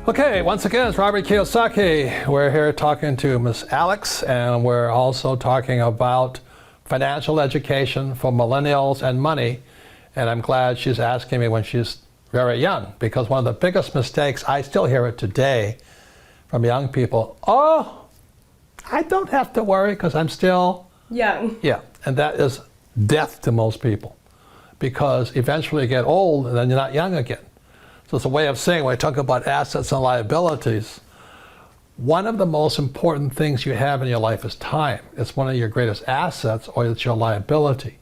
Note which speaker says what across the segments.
Speaker 1: Okay, once again, it's Robert Kiyosaki. We're here talking to Miss Alex, and we're also talking about financial education for millennials and money. And I'm glad she's asking me when she's very young, because one of the biggest mistakes, I still hear it today from young people, oh, I don't have to worry because I'm still
Speaker 2: young.
Speaker 1: Yeah, and that is death to most people, because eventually you get old and then you're not young again. So it's a way of saying, when I talk about assets and liabilities, one of the most important things you have in your life is time. It's one of your greatest assets, or it's your liability.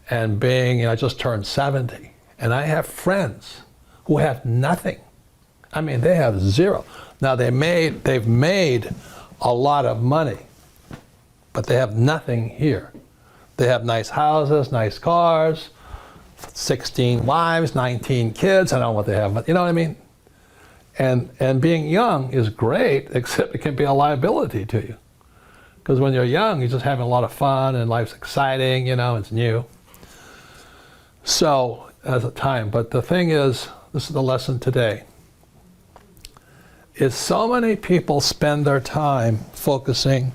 Speaker 1: And being, I just turned 70, and I have friends who have nothing. I mean, they have zero. Now they've made a lot of money, but they have nothing here. They have nice houses, nice cars, 16 wives, 19 kids, I don't know what they have, but you know what I mean? And being young is great, except it can be a liability to you. Because when you're young, you're just having a lot of fun and life's exciting, you know, it's new. So, as a time, but the thing is, this is the lesson today, is so many people spend their time focusing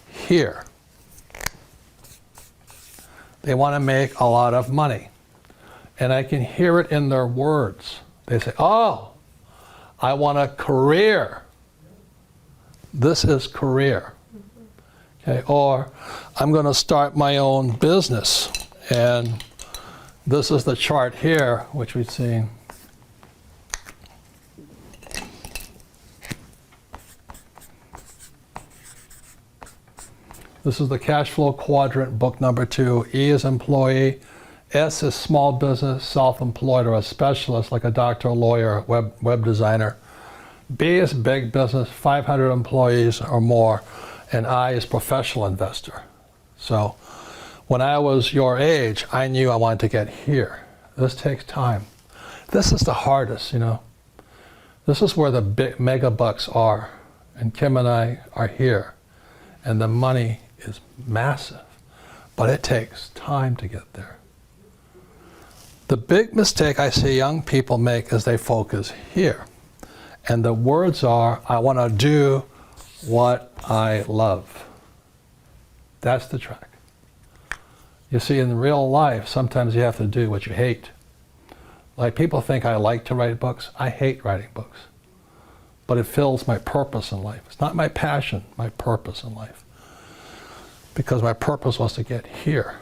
Speaker 1: here. They want to make a lot of money. And I can hear it in their words. They say, oh, I want a career. This is career. Okay, or I'm going to start my own business. And this is the chart here, which we've seen. This is the cash flow quadrant, book number 2. E is employee. S is small business, self-employed, or a specialist like a doctor, a lawyer, web designer. B is big business, 500 employees or more. And I is professional investor. So when I was your age, I knew I wanted to get here. This takes time. This is the hardest, you know. This is where the big mega bucks are. And Kim and I are here. And the money is massive. But it takes time to get there. The big mistake I see young people make is they focus here. And the words are, I want to do what I love. That's the track. You see, in real life, sometimes you have to do what you hate. Like, people think I like to write books. I hate writing books. But it fills my purpose in life. It's not my passion, my purpose in life. Because my purpose was to get here.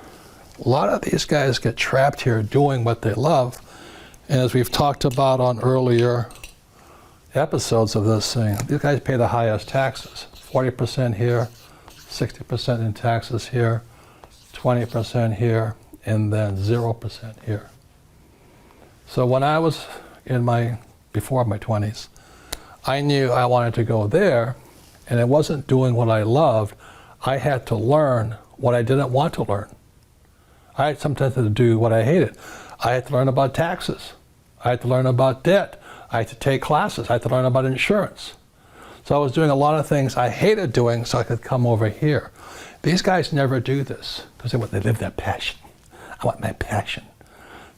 Speaker 1: A lot of these guys get trapped here doing what they love. And as we've talked about on earlier episodes of this thing, these guys pay the highest taxes. 40% here, 60% in taxes here, 20% here, and then 0% here. So when I was before my 20s, I knew I wanted to go there, and it wasn't doing what I loved. I had to learn what I didn't want to learn. I had sometimes to do what I hated. I had to learn about taxes. I had to learn about debt. I had to take classes. I had to learn about insurance. So I was doing a lot of things I hated doing so I could come over here. These guys never do this because they live their passion. I want my passion.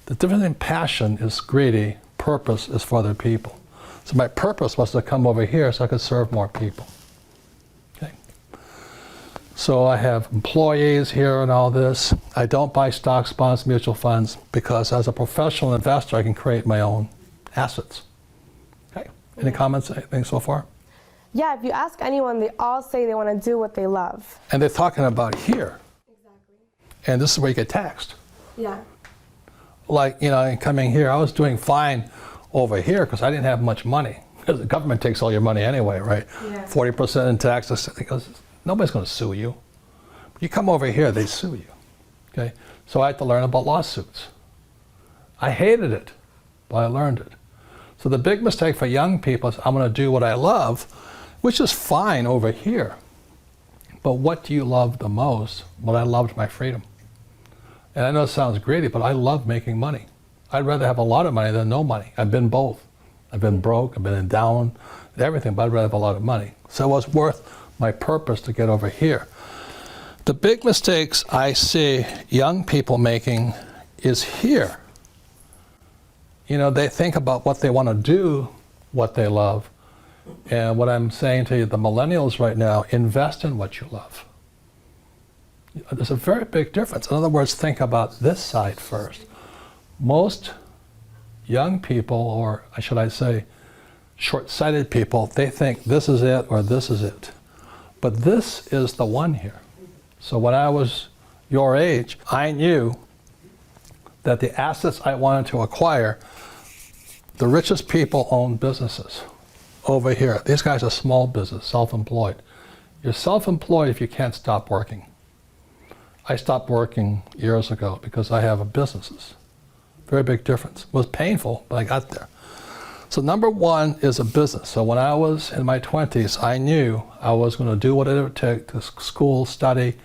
Speaker 1: The difference in passion is greedy. Purpose is for other people. So my purpose was to come over here so I could serve more people. So I have employees here and all this. I don't buy stocks, bonds, mutual funds, because as a professional investor, I can create my own assets. Okay. Any comments, anything so far?
Speaker 2: Yeah, if you ask anyone, they all say they want to do what they love.
Speaker 1: And they're talking about here.
Speaker 2: Exactly.
Speaker 1: And this is where you get taxed.
Speaker 2: Yeah.
Speaker 1: Like, you know, coming here, I was doing fine over here because I didn't have much money. Because the government takes all your money anyway, right? Yeah. 40% in taxes. Because nobody's going to sue you. You come over here, they sue you. Okay? So I had to learn about lawsuits. I hated it, but I learned it. So the big mistake for young people is I'm going to do what I love, which is fine over here. But what do you love the most? Well, I loved my freedom. And I know it sounds greedy, but I love making money. I'd rather have a lot of money than no money. I've been both. I've been broke, I've been down, everything, but I'd rather have a lot of money. So it was worth my purpose to get over here. The big mistakes I see young people making is here. You know, they think about what they want to do, what they love, And what I'm saying to you, the millennials right now, invest in what you love. There's a very big difference. In other words, think about this side first. Most young people, or should I say, short-sighted people, they think this is it or this is it. But this is the one here. So when I was your age, I knew that the assets I wanted to acquire, the richest people own businesses. Over here, these guys are small business, self-employed. You're self-employed if you can't stop working. I stopped working years ago because I have businesses. Very big difference. It was painful, but I got there. So number one is a business. So when I was in my 20s, I knew I was going to do what it would take to school, study,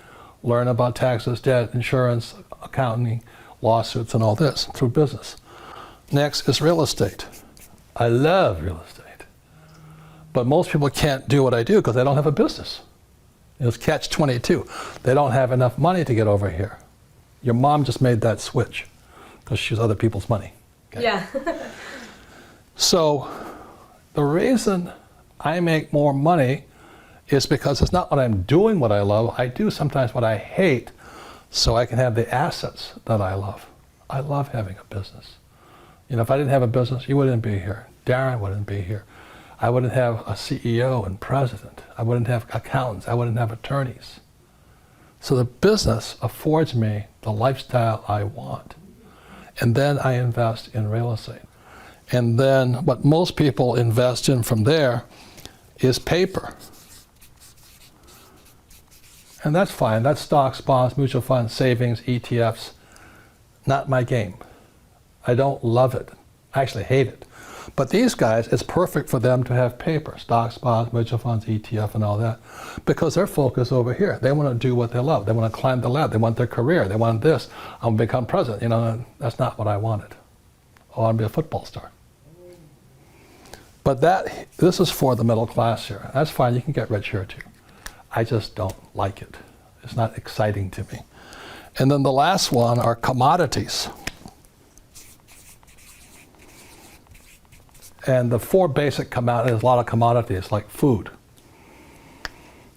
Speaker 1: learn about taxes, debt, insurance, accounting, lawsuits, and all this through business. Next is real estate. I love real estate. But most people can't do what I do because they don't have a business. It's catch-22. They don't have enough money to get over here. Your mom just made that switch because she has other people's money. Okay?
Speaker 2: Yeah.
Speaker 1: So the reason I make more money is because it's not what I'm doing what I love. I do sometimes what I hate so I can have the assets that I love. I love having a business. You know, if I didn't have a business, you wouldn't be here. Darren wouldn't be here. I wouldn't have a CEO and president. I wouldn't have accountants. I wouldn't have attorneys. So the business affords me the lifestyle I want. And then I invest in real estate. And then what most people invest in from there is paper. And that's fine. That's stocks, bonds, mutual funds, savings, ETFs. Not my game. I don't love it. I actually hate it. But these guys, it's perfect for them to have paper, stocks, bonds, mutual funds, ETF, and all that, because they're focused over here. They want to do what they love. They want to climb the ladder. They want their career. They want this. I want to become president. You know, that's not what I wanted. I want to be a football star. But this is for the middle class here. That's fine. You can get rich here too. I just don't like it. It's not exciting to me. And then the last one are commodities. And the four basic commodities, a lot of commodities like food.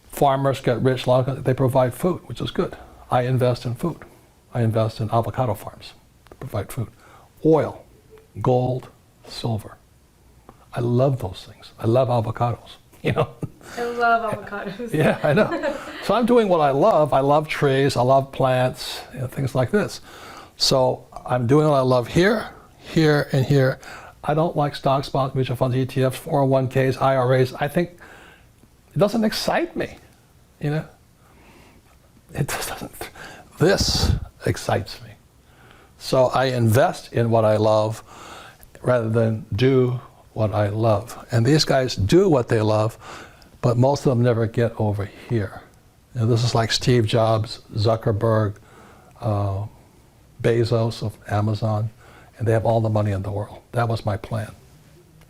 Speaker 1: Farmers get rich, they provide food, which is good. I invest in food. I invest in avocado farms to provide food. Oil, gold, silver. I love those things. I love avocados, you know.
Speaker 2: I love avocados.
Speaker 1: Yeah, I know. So I'm doing what I love. I love trees, I love plants, you know, things like this. So I'm doing what I love here, here, and here. I don't like stocks, bonds, mutual funds, ETFs, 401ks, IRAs. I think it doesn't excite me, you know. It just doesn't. This excites me. So I invest in what I love rather than do what I love. And these guys do what they love, but most of them never get over here. You know, this is like Steve Jobs, Zuckerberg, Bezos of Amazon. And they have all the money in the world. That was my plan.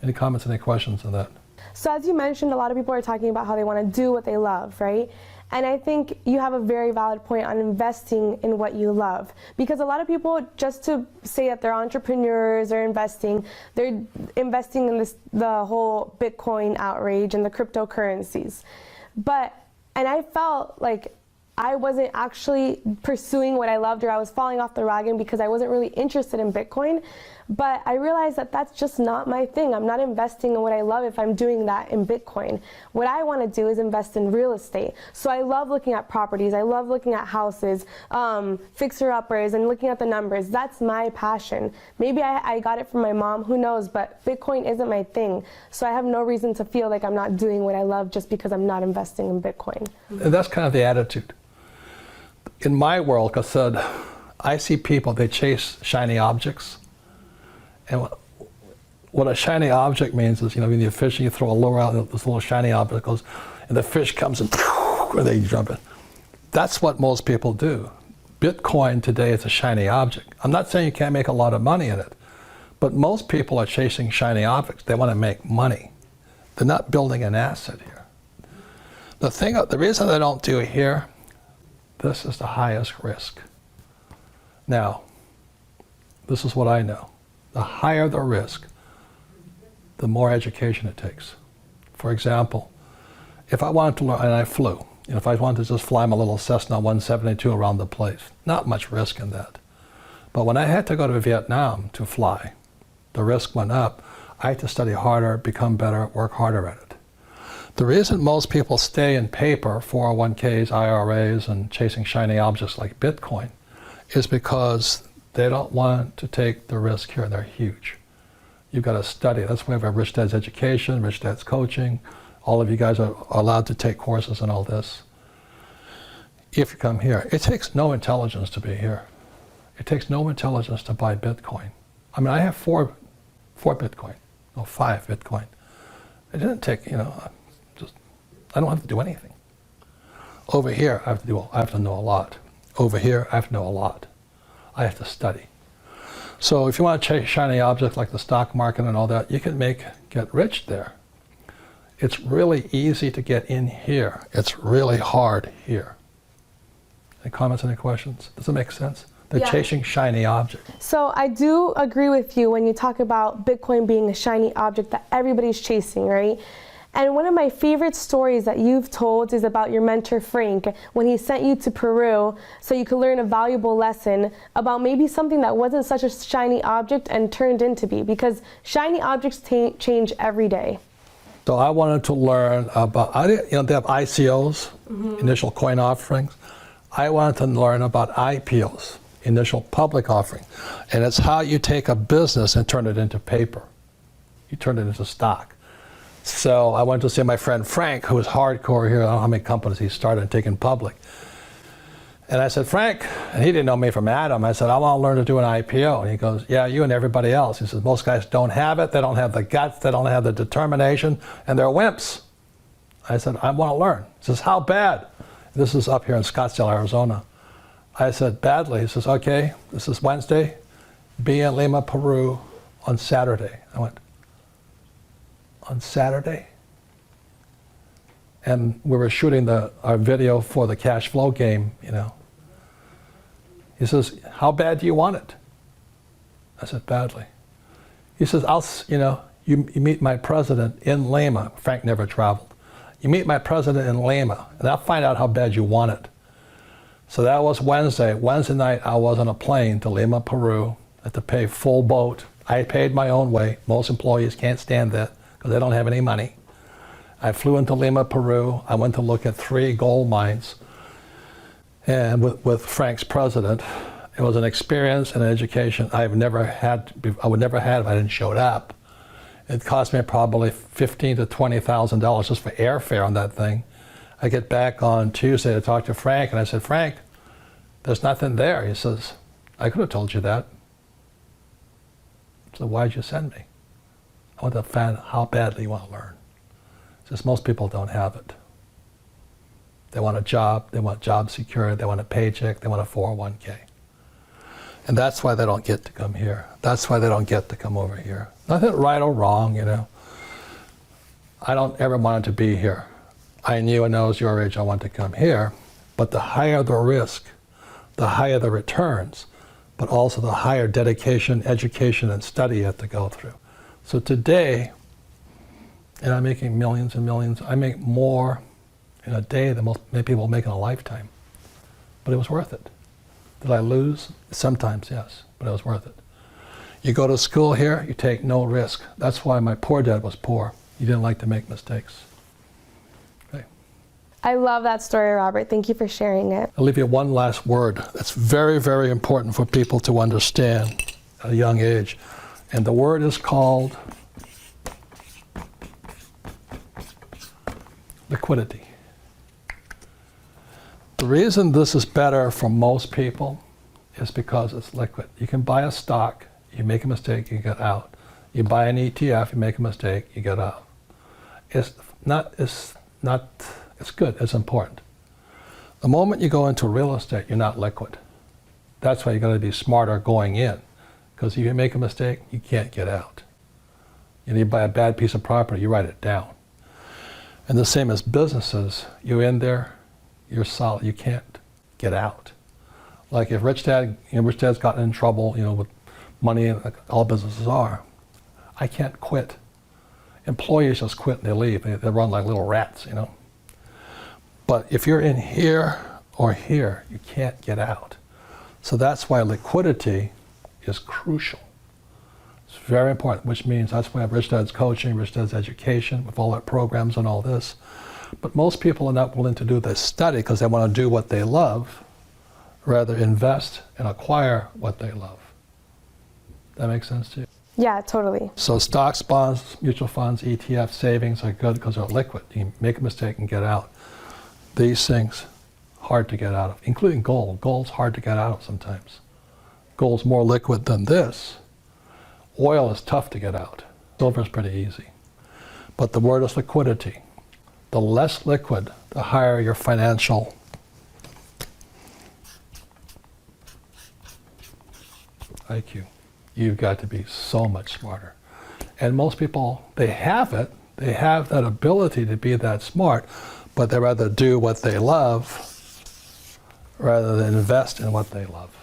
Speaker 1: Any comments, any questions on that?
Speaker 2: So as you mentioned, a lot of people are talking about how they want to do what they love, right? And I think you have a very valid point on investing in what you love. Because a lot of people, just to say that they're entrepreneurs or investing, they're investing in the whole Bitcoin outrage and the cryptocurrencies. And I felt like I wasn't actually pursuing what I loved, or I was falling off the wagon because I wasn't really interested in Bitcoin. But I realized that that's just not my thing. I'm not investing in what I love if I'm doing that in Bitcoin. What I want to do is invest in real estate. So I love looking at properties. I love looking at houses, fixer-uppers, and looking at the numbers. That's my passion. Maybe I got it from my mom, who knows, but Bitcoin isn't my thing. So I have no reason to feel like I'm not doing what I love just because I'm not investing in Bitcoin.
Speaker 1: And that's kind of the attitude. In my world, like I said, I see people, they chase shiny objects. And what a shiny object means is, you know, when you're fishing, you throw a lure out, and this little shiny object goes, and the fish comes and they jump in. That's what most people do. Bitcoin today is a shiny object. I'm not saying you can't make a lot of money in it, but most people are chasing shiny objects. They want to make money. They're not building an asset here. The reason they don't do it here, this is the highest risk. Now, this is what I know. The higher the risk, the more education it takes. For example, if I wanted to learn, and I flew, if I wanted to just fly my little Cessna 172 around the place, not much risk in that. But when I had to go to Vietnam to fly, the risk went up. I had to study harder, become better, work harder at it. The reason most people stay in paper, 401ks, IRAs, and chasing shiny objects like Bitcoin is because they don't want to take the risk here. They're huge. You've got to study. That's why we have Rich Dad's Education, Rich Dad's Coaching. All of you guys are allowed to take courses and all this. If you come here, it takes no intelligence to be here. It takes no intelligence to buy Bitcoin. I mean, I have four Bitcoin, no, 5 Bitcoin. It didn't take, I don't have to do anything. Over here, I have to know a lot. Over here, I have to know a lot. I have to study. So if you want to chase shiny objects like the stock market and all that, you can get rich there. It's really easy to get in here. It's really hard here. Any comments, any questions? Does it make sense? They're chasing shiny objects.
Speaker 2: So I do agree with you when you talk about Bitcoin being a shiny object that everybody's chasing, right? And one of my favorite stories that you've told is about your mentor, Frank, when he sent you to Peru so you could learn a valuable lesson about maybe something that wasn't such a shiny object and turned into be, because shiny objects change every day.
Speaker 1: So I wanted to learn about, they have ICOs, initial coin offerings. I wanted to learn about IPOs, initial public offering. And it's how you take a business and turn it into paper. You turn it into stock. So I went to see my friend Frank, who was hardcore here. I don't know how many companies he started and taken public. And I said, Frank, and he didn't know me from Adam. I said, I want to learn to do an IPO. And he goes, yeah, you and everybody else. He says, most guys don't have it. They don't have the guts. They don't have the determination. And they're wimps. I said, I want to learn. He says, how bad? This is up here in Scottsdale, Arizona. I said, badly. He says, okay, this is Wednesday. Be in Lima, Peru on Saturday. I went, on Saturday? And we were shooting our video for the cash flow game, He says, how bad do you want it? I said, badly. He says, you meet my president in Lima. Frank never traveled. You meet my president in Lima, and I'll find out how bad you want it. So that was Wednesday. Wednesday night, I was on a plane to Lima, Peru. I had to pay full boat. I paid my own way. Most employees can't stand that because they don't have any money. I flew into Lima, Peru. I went to look at 3 gold mines. And with Frank's president, it was an experience and an education I would never have if I didn't show up. It cost me probably $15,000 to $20,000 just for airfare on that thing. I get back on Tuesday to talk to Frank, and I said, Frank, there's nothing there. He says, I could have told you that. So why'd you send me? I want to find how badly you want to learn. He says, most people don't have it. They want a job, they want job security, they want a paycheck, they want a 401k. And that's why they don't get to come here. That's why they don't get to come over here. Nothing right or wrong, I don't ever want to be here. I knew when I was your age I wanted to come here, but the higher the risk, the higher the returns, but also the higher dedication, education, and study you have to go through. So today, and I'm making millions and millions, I make more in a day than many people make in a lifetime. But it was worth it. Did I lose? Sometimes, yes, but it was worth it. You go to school here, you take no risk. That's why my poor dad was poor. He didn't like to make mistakes. Okay.
Speaker 2: I love that story, Robert. Thank you for sharing it.
Speaker 1: I'll leave you one last word that's very, very important for people to understand at a young age. And the word is called liquidity. The reason this is better for most people is because it's liquid. You can buy a stock, you make a mistake, you get out. You buy an ETF, you make a mistake, you get out. It's good, it's important. The moment you go into real estate, you're not liquid. That's why you got to be smarter going in, because if you make a mistake, you can't get out. You buy a bad piece of property, you write it down. And the same as businesses, you're in there, you're solid, you can't get out. Like if Rich Dad's gotten in trouble, with money, like all businesses are, I can't quit. Employees just quit and they leave. They run like little rats, you know. But if you're in here or here, you can't get out. So that's why liquidity is crucial. It's very important, which means that's why I have Rich Dad's coaching, Rich Dad's education, with all our programs and all this. But most people are not willing to do this study because they want to do what they love, rather invest and acquire what they love. That makes sense to you?
Speaker 2: Yeah, totally.
Speaker 1: So stocks, bonds, mutual funds, ETFs, savings are good because they're liquid. You can make a mistake and get out. These things, hard to get out of, including gold. Gold's hard to get out of sometimes. Gold's more liquid than this. Oil is tough to get out. Silver's pretty easy. But the word is liquidity. The less liquid, the higher your financial IQ. You've got to be so much smarter. And most people, they have it. They have that ability to be that smart, but they rather do what they love rather than invest in what they love.